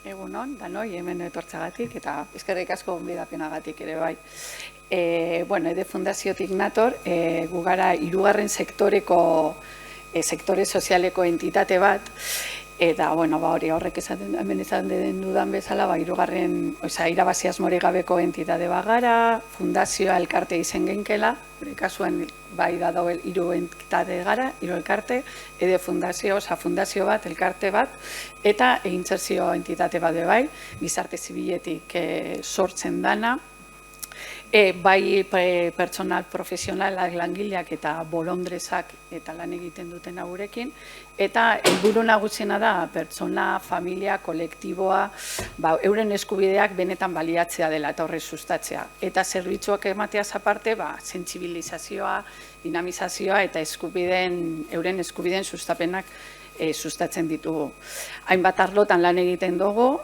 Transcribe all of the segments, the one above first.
Egunon, danoi, hemen etortzagatik eta eskerrik asko gonbidapenagatik ere bai. Bueno, EDE Fundaziotik nator, gu gara hirugarren sektoreko, sektore sozialeko entitate bat, eta, bueno, hori horrek hemen esan den dudan bezala, hirugarren, irabazi asmorik gabeko entitate bat gara, fundazioa elkarte izen genkela, bere kasuan bai da dago hiru entitate gara, hiru elkarte, EDE Fundazio, fundazio bat, elkarte bat, eta insertzio entitate bat bai, gizarte zibiletik sortzen dana, bai pertsonal profesionalak, langileak eta bolondrezak eta lan egiten duten gurekin, eta helburu nagusiena da pertsona, familia, kolektiboa, euren eskubideak benetan baliatzea dela eta horre sustatzea. Eta zerbitzuak emateaz aparte, sentsibilizazioa, dinamizazioa eta euren eskubideen sustapenak sustatzen ditugu. Hainbat arlotan lan egiten dugu,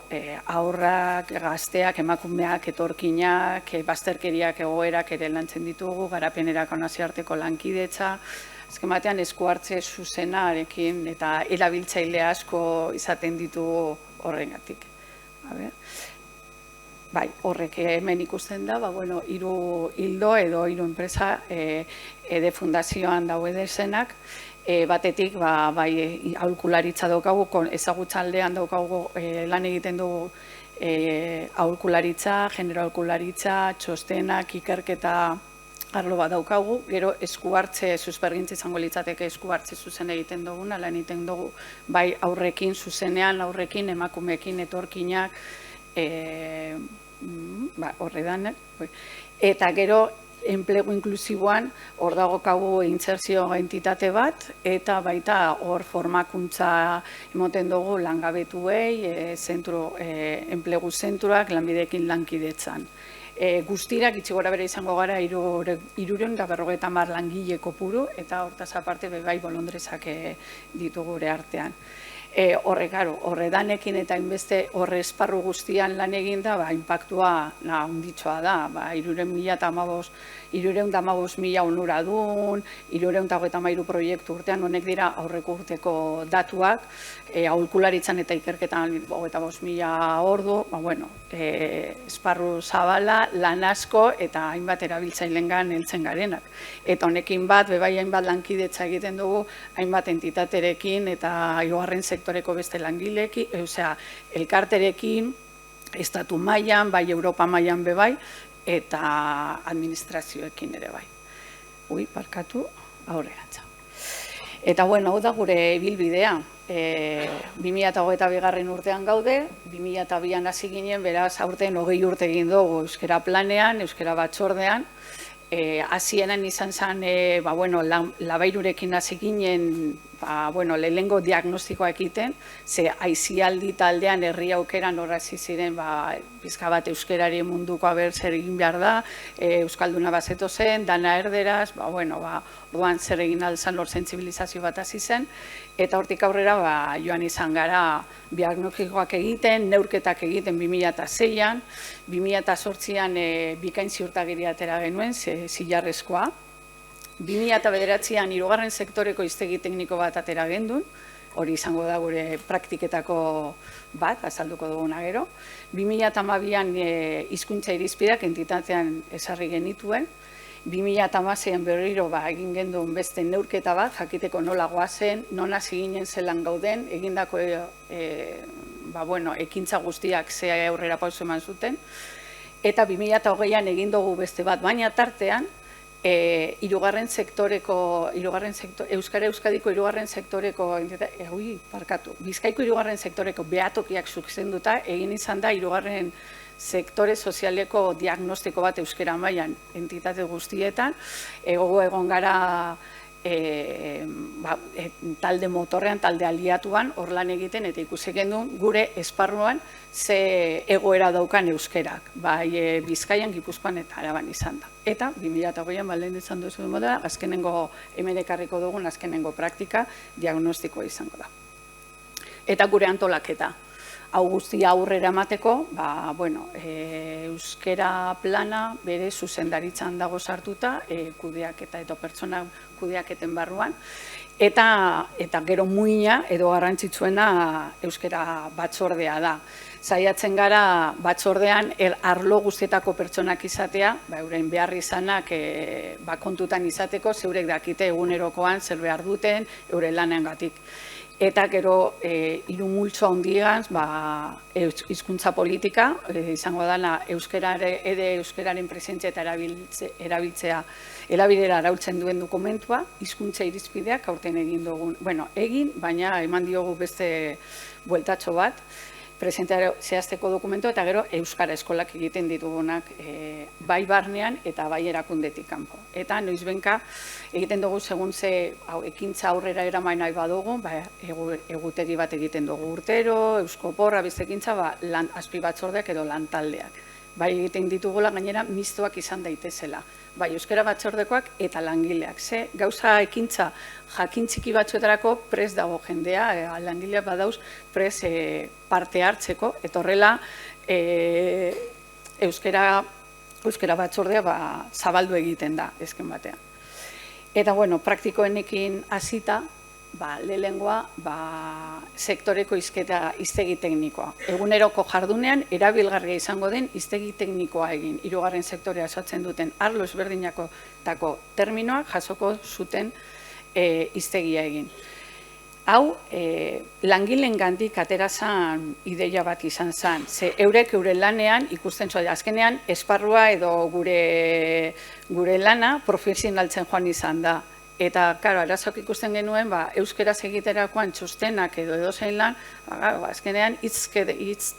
haurrak, gazteak, emakumeak, etorkinak, bazterkeriak, egoerak ere lantzen ditugu, garapenerako nazioarteko lankidetza, azken batean esku hartze zuzenarekin eta erabiltzaile asko izaten ditugu horrengatik. Bai, horrek hemen ikusten da, hiru hildo edo hiru enpresa EDE Fundazioan daude zenak, batetik bai aholkularitza daukagu, ezagutza aldean daukagu lan egiten dugu aholkularitza, genero aholkularitza, txostenak, ikerketa arlo bat daukagu, gero esku hartze, suspergintza izango litzateke esku hartze zuzen egiten duguna, lan egiten dugu bai aurrekin, zuzenean, aurrekin, emakumeekin, etorkinak, horredan, eta gero enplegu inklusiboan hor dagokagu insertzio entitate bat eta baita hor formakuntza emoten dugu langabetuei, enplegu zentroak lanbideekin lankidetzan. Guztirak itxi gora bere izango gara 350 langile kopuru eta hortaz aparte bai bolondrezak ditu gure artean. Horredanekin eta inbeste horre esparru guztian lan egin da, inpaktua handitxoa da, 315.000 onuradun, 333 proiektu urtean, honek dira aurreko urteko datuak, aholkularitzan eta ikerketan 25.000 ordu, esparru zabala, lan asko eta hainbat erabiltzailengan heltzen garenak. Eta honekin bat, bai hainbat lankidetza egiten dugu, hainbat entitaterekin eta hirugarren sektoreko beste langileekin, elkarterekin, estatu mailan, bai Europa mailan bai, eta administrazioekin ere bai. Barkatu, aurrerantza. Eta hau da gure ibilbidea. 2022 urtean gaude, 2002an hasi ginen, beraz aurten 20 urte egin dugu euskara planean, euskara batzordean. Hasieran izan zen, labairurekin hasi ginen, lehenengo diagnostikoa egiten, ze aisialdi taldean herri aukeran horrazi ziren, pizka bat euskarari munduko zer egin behar da, euskalduna bazeto zen, dana erderaz, orduan zer egin alzan hor sentsibilizazio bat hasi zen, eta hortik aurrera joan izan gara diagnostikoak egiten, neurketak egiten 2006an, 2008an bikain ziurtagiria atera genuen, zilarrezkoa. 2009an hirugarren sektoreko hiztegi tekniko bat atera gendun, hori izango da gure praktiketako bat, azalduko duguna gero. 2012an hizkuntza irizpideak entitatean ezarri genituen. 2016an berriro egin gendun beste neurketa bat, jakiteko nola goazen, non hasi ginen zelan gauden, egindako ekintza guztiak ze aurrera pauso eman zuten. Eta 2020an egin dugu beste bat, baina tartean, Euskara Euskadiko hirugarren sektoreko, Bizkaiko hirugarren sektoreko behatokiak zuzenduta, egin izan da hirugarren sektore sozialeko diagnostiko bat euskara mailan entitate guztietan, egon gara talde motorrean, talde aliatuan, hor lan egiten, eta ikusi gendun gure esparruan ze egoera daukan euskerak, Bizkaian, Gipuzkoan eta Araban izan da. Eta 2008an baldin izan duzu modela, azkenengo hemen ekarriko dugun, azkenengo praktika diagnostikoa izango da. Eta gure antolaketa. Hau guztia aurrera emateko, euskera plana bere zuzendaritzan dago sartuta, kudeaketa eta pertsona kudeaketen barruan, eta gero muina edo garrantzitsuena euskara batzordea da. saiatzen gara batzordean arlo guztietako pertsonak izatea, euren behar izanak kontutan izateko, zeurek dakite egunerokoan zer behar duten, euren lanengatik. Eta gero hiru multzo handian hizkuntza politika, izango dela euskararen presentzia eta erabiltzea erabilera arautzen duen dokumentua, hizkuntza irizpideak aurten egin dugun, baina eman diogu beste bueltatxo bat, presentzia zehazteko dokumentu eta gero euskara eskolak egiten ditugunak bai barnean eta bai erakundetik kanpo. Eta noizbenka egiten dugu segun ze ekintza aurrera eraman nahi badugu, egutegi bat egiten dugu urtero, euskoporra, beste ekintza, azpi batzordeak edo lantaldeak. Bai egiten ditugula gainera mistoak izan daitezela. Bai euskara batzordekoak eta langileak. Ze gauza ekintza jakin txiki batzuetarako prest dago jendea, langileak badauz prest parte hartzeko, eta horrela euskara batzordea zabaldu egiten da ezken batean. Eta praktikoenekin hasita, lehenengoa sektoreko hiztegi teknikoa. Eguneroko jardunean erabilgarria izango den hiztegi teknikoa egin. Hirugarren sektorea osatzen duten arlo ezberdinetako terminoak jasoko zuten hiztegia egin. Hau, langileengandik atera zen ideia bat izan zen. Ze eurek euren lanean ikusten zuen, azkenean esparrua edo gure lana profesionaltzen joan izan da. Eta, karo, arazoak ikusten genuen, euskeraz egiterakoan txostenak edo edozein lan, azkenean hitz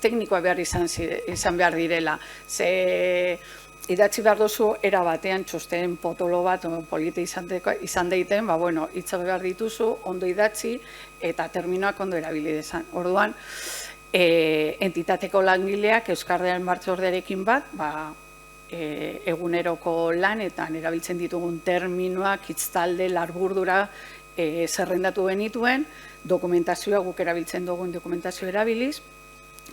teknikoa behar izan behar direla. Ze idatzi behar duzu era batean txosten potolo bat, polite izan daiten, hitza behar dituzu, ondo idatzi eta terminoak ondo erabili dezan. Orduan, entitateko langileak euskardean batzordearekin bat, eguneroko lanetan erabiltzen ditugun terminoak, hitztalde, larburdura zerrendatu genituen, dokumentazioa guk erabiltzen dugun dokumentazio erabiliz,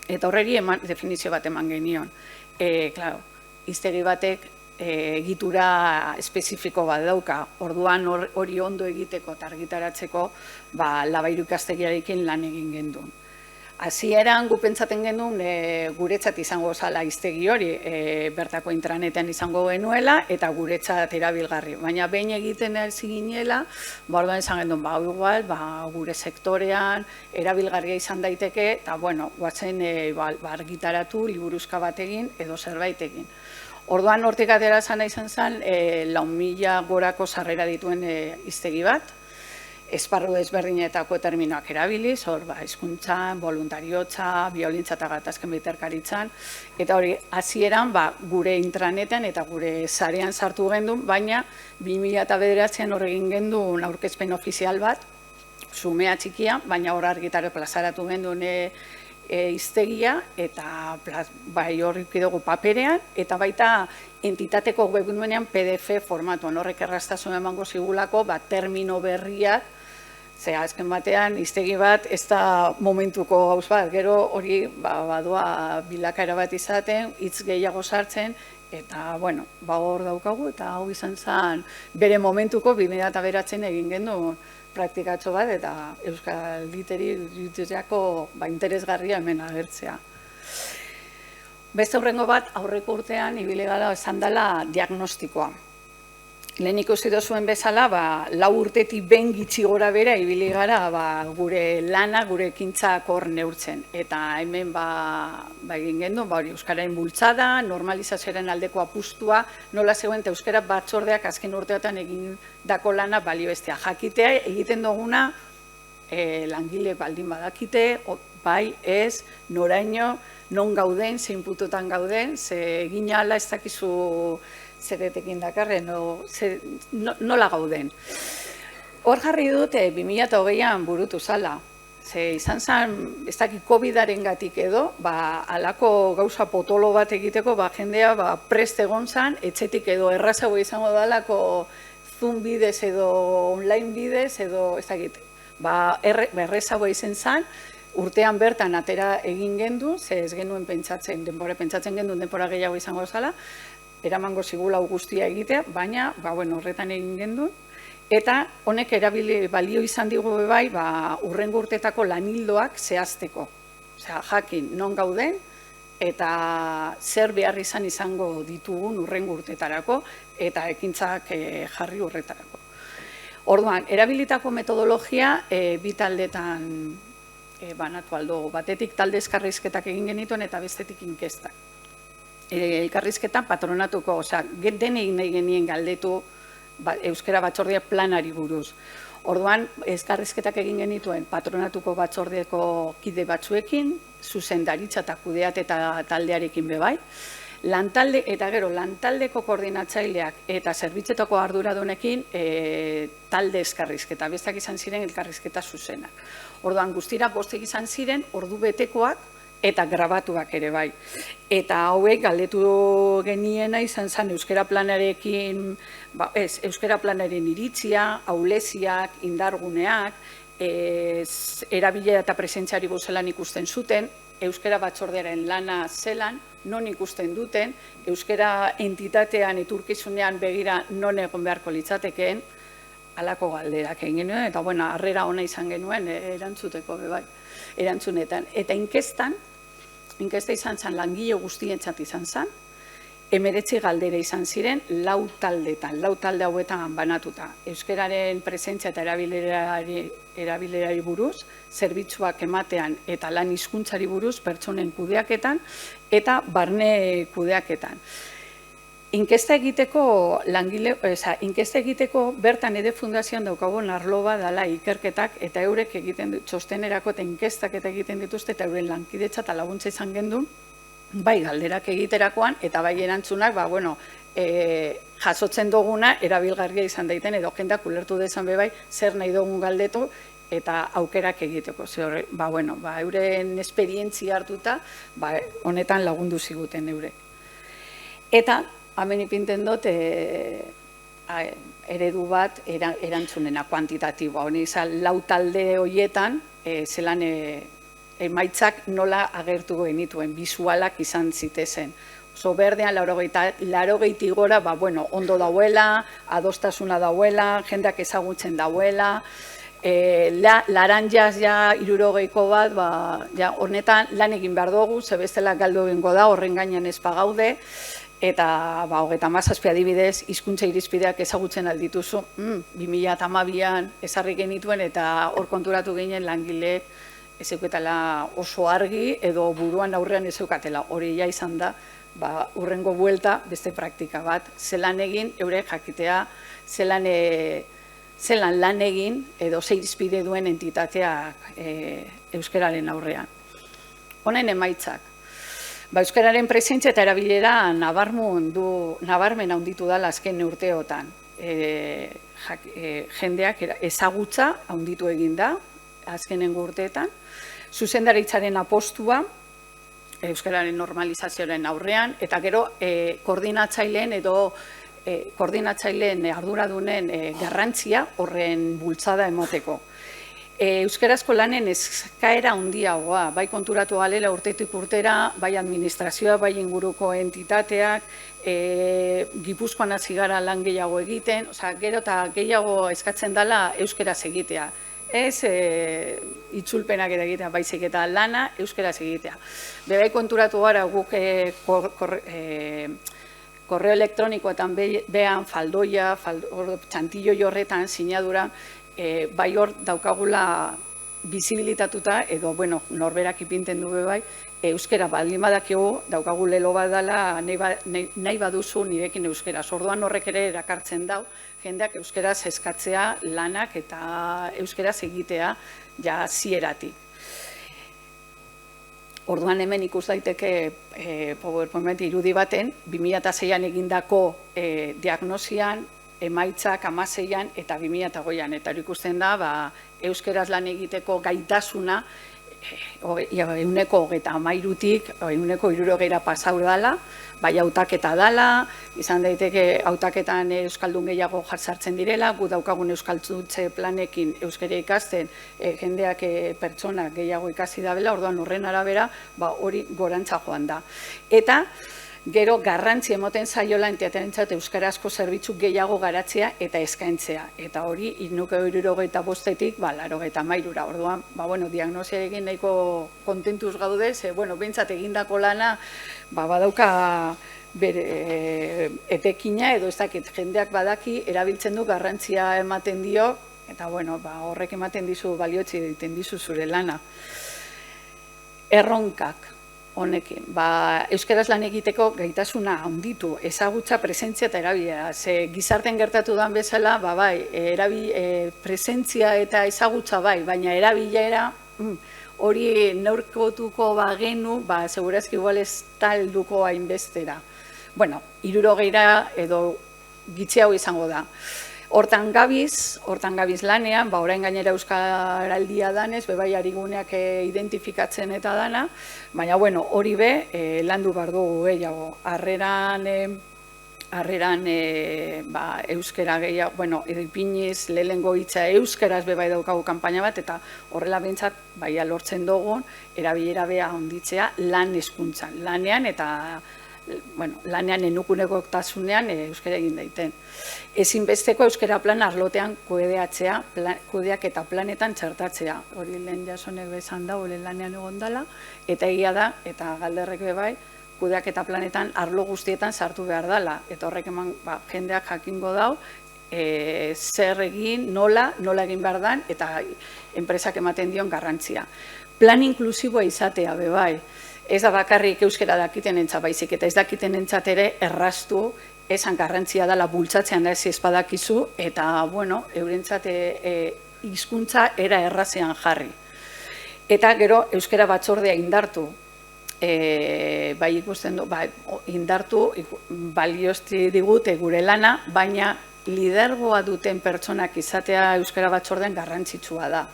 eta horreri definizio bat eman genion. Claro, hiztegi batek egitura espezifiko bat dauka, orduan hori ondo egiteko eta argitaratzeko Labairu ikastegiarekin lan egin gendun. Hasieran gu pentsaten genuen guretzat izango zala hiztegi hori, bertako intranetean izango genuela eta guretzat erabilgarri. Baina behin egiten hasi ginela, orduan esan genuen, igual, gure sektorean erabilgarria izan daiteke, eta guatzen argitaratu, liburuzka bat egin edo zerbait egin. Orduan hortik atera zana izan zen, 4.000 gorako sarrera dituen hiztegi bat, esparru ezberdinetako terminoak erabiliz, hizkuntzan, voluntariotza, biolintza eta gatazken biterkaritzan, eta hori hasieran gure intranetan eta gure sarean sartu gendun, baina 2009an hor egin gendun aurkezpen ofizial bat, xumea txikia, baina hor argitara plazaratu gendun hiztegia, eta horrik dugu paperean, eta baita entitateko webgunean PDF formatuan, horrek erraztasun emango zigulako, termino berriak, ze azken batean, hiztegi bat, ez da momentuko gauz bat, gero hori badoa bilakaera bat izaten, hitz gehiago sartzen, eta, hor daukagu, eta hau izan zen, bere momentuko 2009an egin gendu praktikatxo bat, eta euskal literako interesgarria hemen agertzea. Beste aurrengo bat, aurreko urtean, ibili gara esan dela diagnostikoa. Lehen ikusi duzuen bezala, 4 urtetik behin gitxi gora bera ibili gara gure lana, gure ekintzak hor neurtzen. Eta hemen egin gendu, euskararen bultzada, normalizazioaren aldeko apustua, nola zegoen eta euskara batzordeak azken urteetan egin dako lana balioestea. Jakitea egiten duguna langile baldin badakite, bai, ez, noraino, non gauden, zein pututan gauden, ze egin ala ez dakizu zeretekin dakarren, nola gauden. Hor jarri dut 2008an burutu zala. Ze izan zen, ez dakit COVID-aren gatik edo, alako gauza potolo bat egiteko, jendea prest egon zen, etxetik edo errazago izango dalako Zoom bidez edo online bidez edo ez dakit. Errazago izan zen, urtean bertan atera egin gendu, ze ez genuen pentsatzen genduen denbora gehiago izango zala, eramango zigula guztia egitea, baina, horretan egin gendu. Eta honek erabili balio izan digu bai, urrengo urtetako lanildoak zehazteko. osea, jakin non gauden, eta zer behar izango ditugun hurrengo urtetarako, eta ekintzak jarri horretarako. Orduan, erabilitako metodologia bi taldetan banatu aldo, batetik talde elkarrizketak egin genituen eta bestetik inkestak. Elkarrizketan patronatuko, osea, denei nahi genien galdetu euskara batzordea planari buruz. Orduan, elkarrizketak egin genituen patronatuko batzordeko kide batzuekin, zuzendaritza eta kudeat eta taldearekin bebai, lantalde eta gero lantaldeko koordinatzaileak eta zerbitzetako arduradunekin talde elkarrizketa, bestak izan ziren elkarrizketa zuzenak. Orduan, guztira bostek izan ziren ordu betekoak eta grabatuak ere bai. Eta hauek galdetu geniena izan zen euskara planarekin, euskara planaren iritzia, ahuleziak, indarguneak, erabilera eta presentziari zelan ikusten zuten, euskara batzordearen lana zelan, non ikusten duten, euskara entitatean etorkizunean begira non egon beharko litzatekeen, halako galderak egin genuen, eta harrera ona izan genuen erantzuteko bai, erantzunetan. Eta inkesta izan zen langile guztientzat izan zen, 19 galdera izan ziren 4 taldetan, 4 talde hauetan banatuta. Euskararen presentzia eta erabilerari buruz, zerbitzuak ematean eta lan hizkuntzari buruz, pertsonen kudeaketan eta barne kudeaketan. Inkesta egiteko bertan ede fundazioan daukagun arlo bat dela ikerketak eta eurek egiten txostenerako eta inkestak eta egiten dituzte eta euren lankidetza eta laguntza izan gendun, bai galderak egiterakoan eta bai erantzunak, jasotzen duguna erabilgarria izan daiten edo jendak ulertu dezan bebai zer nahi dugun galdetu eta aukerak egiteko. Euren esperientzia hartuta, honetan lagundu ziguten eurek. Eta hemen ipinten dut eredu bat erantzunena kuantitatiboa. Honi izan, 4 talde horietan, zelan emaitzak nola agertuko genituen, bisualak izan zitezen. Oso berdean, 80 gora, ondo dauela, adostasuna dauela, jendeak ezagutzen dauela, laranjaz 60ko bat, honetan lan egin behar dugu, zebestela galdu egingo da, horren gainean ez pagaude, eta 37 adibidez, hizkuntza irizpideak ezagutzen aldituzu, 2012an ezarri genituen eta hor konturatu ginen langileek ezeuketela oso argi edo buruan aurrean ezeukatela. Hori ja izan da, urrengo buelta beste praktika bat, zelan egin, eurek jakitea, zelan lan egin edo ze irizpide duen entitateak euskararen aurrean. Honen emaitzak. Euskararen presentzia eta erabilera nabarmen handitu da azken urteotan. Jendeak ezagutza handitu egin da azkenengo urteetan. Zuzendaritzaren apostua euskararen normalizazioaren aurrean eta gero koordinatzaileen arduradunen garrantzia horren bultzada emateko. Euskarazko lanen eskaera handiagoa, bai konturatu galela urtetik urtera, bai administrazioa, bai inguruko entitateak, Gipuzkoan hasi gara lan gehiago egiten, gero eta gehiago eskatzen dela euskaraz egitea. Ez itzulpenak eta egitea, baizik eta lana euskaraz egitea. Bai konturatu gara guk korreo elektronikoetan behan faldoia, txantillo jorretan, sinadura, bai hor daukagula bizibilitatuta edo norberak ipinten du bai, euskara baldin badakigu daukagu lelo badala nahi baduzu nirekin euskaraz. Orduan horrek ere erakartzen dau, jendeak euskaraz eskatzea lanak eta euskaraz egitea ja zieratik. Orduan hemen ikus daiteke PowerPoint irudi baten, 2006an egindako diagnosian, emaitzak 2016an eta 2008an. Eta hori ikusten da, euskaraz lan egiteko gaitasuna 130tik 160ra pasau dala, bai hautaketa dala, izan daiteke hautaketan euskaldun gehiago jartzartzen direla, gu daukagun euskaldutze planekin euskara ikasten, jendeak pertsona gehiago ikasi dabela, orduan horren arabera hori gorantza joan da. Eta Gero garrantzi emoten zaiola entiaterentzat euskarazko zerbitzu gehiago garatzea eta eskaintzea. Eta hori, 165 83ra. Orduan, diagnosia egin nahiko kontentuz gaude, ze, behintzat egindako lana, badauka bere etekina edo ez dakit jendeak badaki erabiltzen du garrantzia ematen dio, eta horrek ematen dizu baliotzi egiten dizu zure lana. Erronkak. Honekin, euskaraz lan egiteko gaitasuna handitu, ezagutza, presentzia eta erabilera. Ze gizarten gertatu dan bezala, presentzia eta ezagutza baina erabilera hori neurkotuko bagenu, segurazki igual ez talduko hainbestera. 60 edo gitxiago izango da. Hortan gabiz lanean, orain gainera euskaraldia danez, bebai ariguneak identifikatzen eta dana, baina hori landu behar dugu gehiago. Harreran euskara gehiago, ipiniz lehengo hitza euskaraz bebai daukagu kanpaina bat, eta horrela behintzat lortzen dugun, erabilera beha onditzea lan hezkuntzan, lanean eta lanean enukuneko tasunean euskara egin daiten. Ezinbesteko euskara plan arlotean kudeatzea, kudeak eta planetan txertatzea. Hori lehen jasonek bezan da, hori lanean egon dela, eta egia da, eta galderrek bebai, kudeak eta planetan arlo guztietan sartu behar dela. Eta horrek eman jendeak jakingo dau, zer egin, nola egin behar dan, eta enpresak ematen dion garrantzia. Plan inklusiboa izatea bebai. Ez da bakarrik euskara dakiten entzat baizik, eta ez dakiten entzat ere erraztu esan garrantzia dela bultzatzean da ez ezpadakizu, eta, eurentzat hizkuntza era errazean jarri. Eta gero euskara batzordea indartu, ikusten du, indartu baliozti digute gure lana, baina lidergoa duten pertsonak izatea euskara batzordean garrantzitsua da.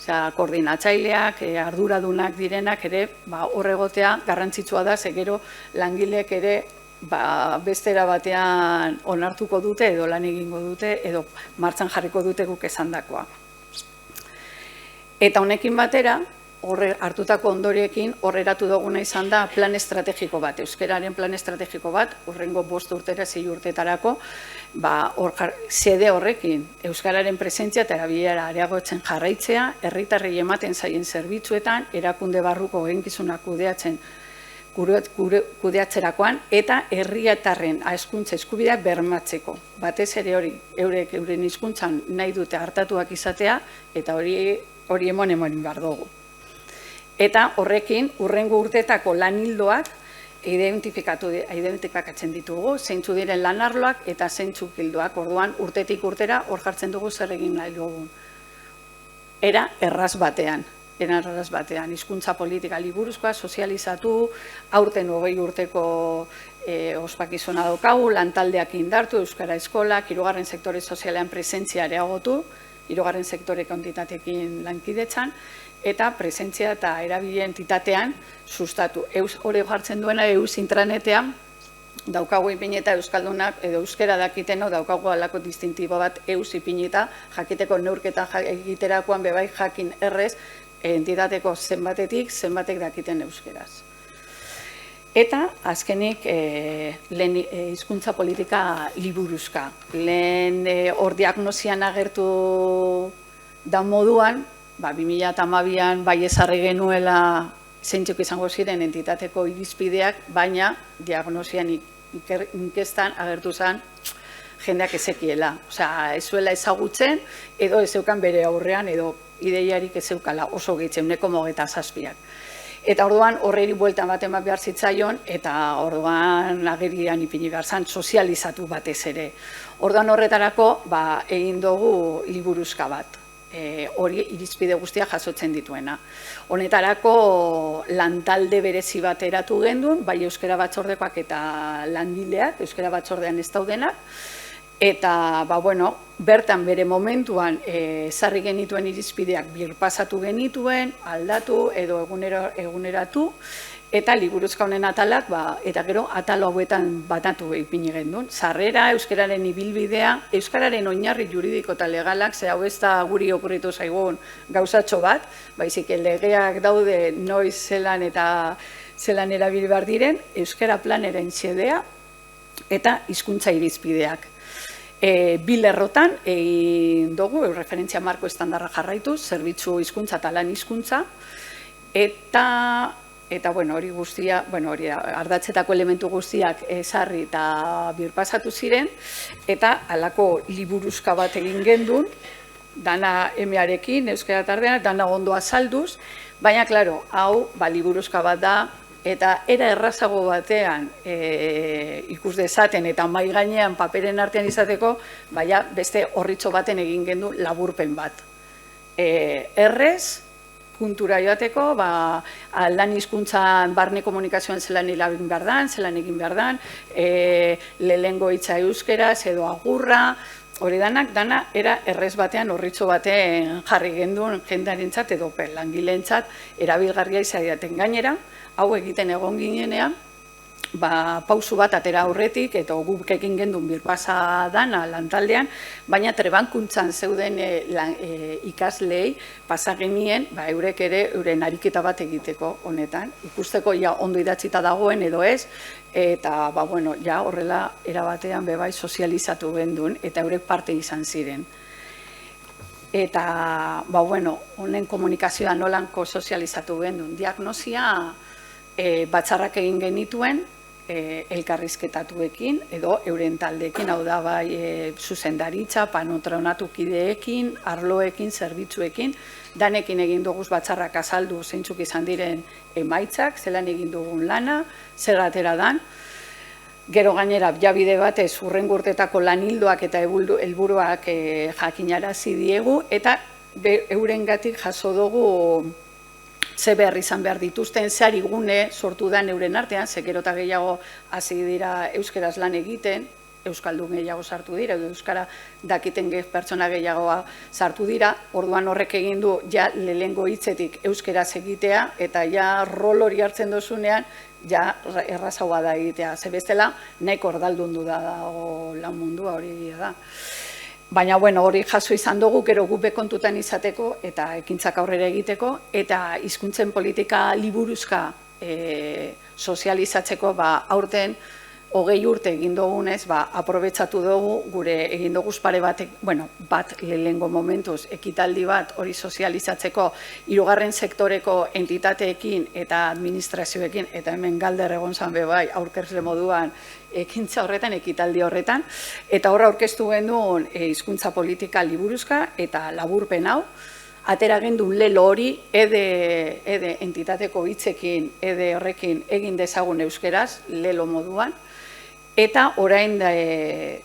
Koordinatzaileak, arduradunak direnak ere horregotea garrantzitsua da, ze gero langileek ere bestera batean onartuko dute edo lan egingo dute edo martxan jarriko dute guk esandakoa. Eta honekin batera, hartutako ondoriekin horreratu duguna izan da plan estrategiko bat, euskararen plan estrategiko bat, horrengo 5 urtera 6 urtetarako, xede horrekin euskararen presentzia eta erabilera areagotzen jarraitzea, herritarrei ematen zaien zerbitzuetan, erakunde barruko eginkizunak kudeatzerakoan, eta herritarren hizkuntza eskubideak bermatzeko. Batez ere hori, euren hizkuntzan nahi dute hartatuak izatea, eta hori emon behar dugu. Eta horrekin, hurrengo urteetako lan hildoak identifikatzen ditugu, zeintzu diren lan arloak eta zeintzuk hildoak. Orduan, urtetik urtera hor jartzen dugu zer egin nahi dugu. Era erraz batean, hizkuntza politika liburuzkoa, sozializatu, aurten 20 urteko ospakizuna daukagu, lantaldeak indartu, euskara eskolak, 3. sektore sozialean presentzia areagotu, 3. sektoreko entitateekin lankidetzan, eta presentzia eta erabile entitatean sustatu. Hori jartzen duena eus intranetean, daukagu ipineta euskaldunak edo euskera dakiteno daukagu alako distintibo bat eus ipineta, jakiteko neurketa egiterakoan bebai jakin errez entitateko zenbatek dakiten euskeraz. Eta azkenik hizkuntza politika liburuzka. Lehen hor diagnosian agertu da moduan, 2012an bai ezarri genuela zeintzuk izango ziren entitateko irizpideak, baina diagnosian inkestan agertu zen jendeak ezekiela. Osea, ez zuela ezagutzen, edo ez zeukan bere aurrean, edo ideiarik ez zeukala oso gehitzen, 1,7. Eta orduan horreri bueltan bat eman behar zitzaion, eta orduan agerian ipini behar zen sozializatu batez ere. Orduan horretarako egin dugu liburuzka bat. Hori irizpide guztia jasotzen dituena. Honetarako lantalde berezi bat eratu gendun, bai euskara batzordekoak eta langileak, euskara batzordean ez daudenak, Eta, bueno, bertan bere momentuan ezarri genituen irizpideak birpasatu genituen, aldatu edo eguneratu, eta liburuzka honen atalak, eta gero atal hauetan batatu ipini gendun. Sarrera, euskararen ibilbidea, euskararen oinarri juridiko eta legalak, ze hau ez da guri okurritu zaigun gauzatxo bat, baizik legeak daude noiz zelan eta zelan erabili behar diren, euskara planera xedea eta hizkuntza irizpideak. Bi lerrotan egin dugu, referentzia marko estandarra jarraitu, zerbitzu hizkuntza eta lan hizkuntza, eta hori guztia, hori ardatzetako elementu guztiak ezarri eta birpasatu ziren, eta halako liburuzka bat egin gendun, dana emearekin, euskara tardean, dana ondo azalduz, baina, klaro, hau liburuzka bat da, eta era errazago batean ikus dezaten eta mai gainean paperen artean izateko, beste horritxo baten egin gendu laburpen bat. Errez, puntura joateko, lan hizkuntzan barne komunikazioan zelan hilabin behar dan, zelan egin behar dan, lehengo hitza euskeraz edo agurra, hori dana era errez batean, horritxo batean jarri genduen jendarentzat edo langileentzat erabilgarria izaidaten gainera, hau egiten egon ginenean, pausu bat atera aurretik, eta guk egin gendun birpasa dana lantaldean, baina trebankuntzan zeuden ikaslei pasa genien, eurek ere euren ariketa bat egiteko honetan, ikusteko ondo idatzita dagoen edo ez, eta horrela erabatean bebai sozializatu gendun, eta eurek parte izan ziren. Eta, honen komunikazioa nolanko sozializatu gendun, diagnosia batzarrak egin genituen, elkarrizketatuekin edo euren taldeekin, hau da zuzendaritza, patronatukideekin, arloekin, zerbitzuekin, danekin egin duguz batzarrak azaldu zeintzuk izan diren emaitzak, zelan egin dugun lana, zer atera dan. Gero gainera, bide batez, hurrengo urtetako lan hildoak eta helburuak jakinarazi diegu, eta eurengatik jaso dugu ze behar izan behar dituzten, zehar igune sortu da euren artean, ze gero eta gehiago hasi dira euskeraz lan egiten, euskaldun gehiago sartu dira, edo euskara dakiten pertsona gehiagoa sartu dira, orduan horrek egin du ja lehengo hitzetik euskeraz egitea, eta ja rol hori hartzen dozunean, ja errazagoa da egitea, ze bestela nahiko ordaldundu da lan mundua hori da. Baina, hori jaso izan dugu, gero gube kontutan izateko eta ekintzak aurrera egiteko, eta hizkuntzen politika liburuzka sozializatzeko aurten 20 urte egin dugunez, aprobetsatu dugu gure egin duguz pare bat lehengo momentuz ekitaldi bat hori sozializatzeko hirugarren sektoreko entitateekin eta administrazioekin, eta hemen Galder egon zan bebai aurkezle moduan ekintza horretan, ekitaldi horretan, eta horra aurkeztu genuen hizkuntza politika liburuzka eta laburpen hau, atera gendun lelo hori, ede entitateko hitzekin, ede horrekin egin dezagun euskeraz, lelo moduan, eta orain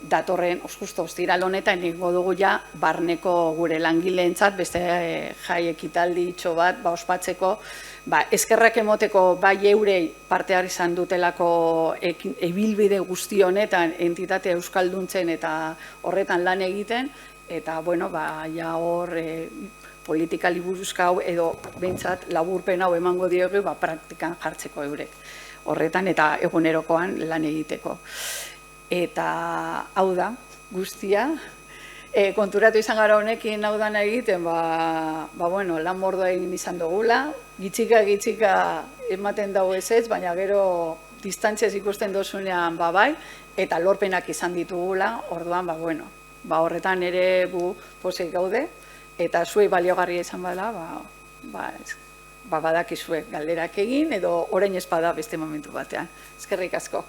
datorren, justo ostiral honetan egingo dugu ja barneko gure langileentzat, beste jai ekitaldi itxo bat, ospatzeko, eskerrak emoteko eurei parte harri izan dutelako ibilbide guzti honetan entitate euskalduntzen eta horretan lan egiten, eta ja hor politika liburuzka hau edo behintzat laburpen hau emango diogu praktikan jartzeko eurek horretan eta egunerokoan lan egiteko. Eta hau da guztia, konturatu izan gara honekin hau dana egiten, lan mordoa egin izan dugula, gitxika ematen dago ez, baina gero distantziaz ikusten dozunean bai, eta lorpenak izan ditugula, orduan horretan ere gu posik gaude, eta zuei baliogarria izan bada, badakizue galderak egin, edo orain ez bada beste momentu batean. Eskerrik asko.